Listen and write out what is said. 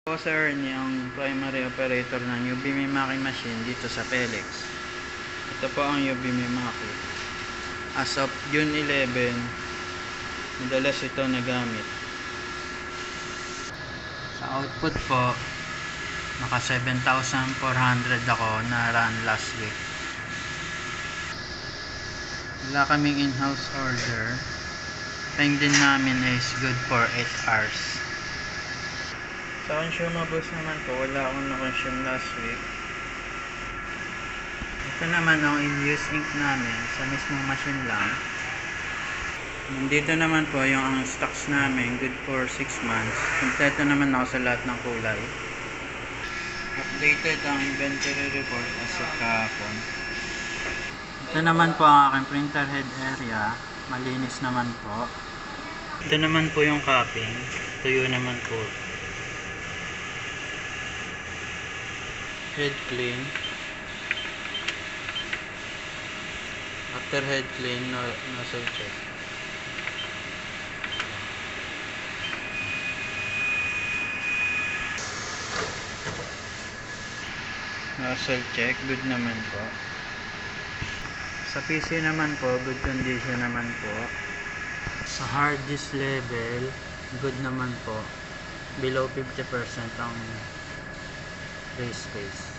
Po sir, ni ang primary operator ng UBME Maki machine dito sa Pelex. Ito po ang UBME Maki. As of June 11, madalas ito nagamit. Sa output po, naka 7,400 ako na run last week. Wala kaming in-house order. Time din namin is good for 8 hours. Sa consumables naman po, wala akong na-consume last week. Ito naman ang in-use ink namin sa mismong machine lang. Dito naman po yung ang stocks namin, good for 6 months. Kompleto naman ako sa lahat ng kulay. Updated ang inventory report as of kahapon. Ito naman po ang aking printer head area. Malinis naman po. Ito naman po yung cupping. Tuyo naman po. Head clean. After head clean, nozzle check. Nozzle check, good naman po. Sa PC naman po, good condition naman po. Sa hard disk level, good naman po. Below 50% ang free space.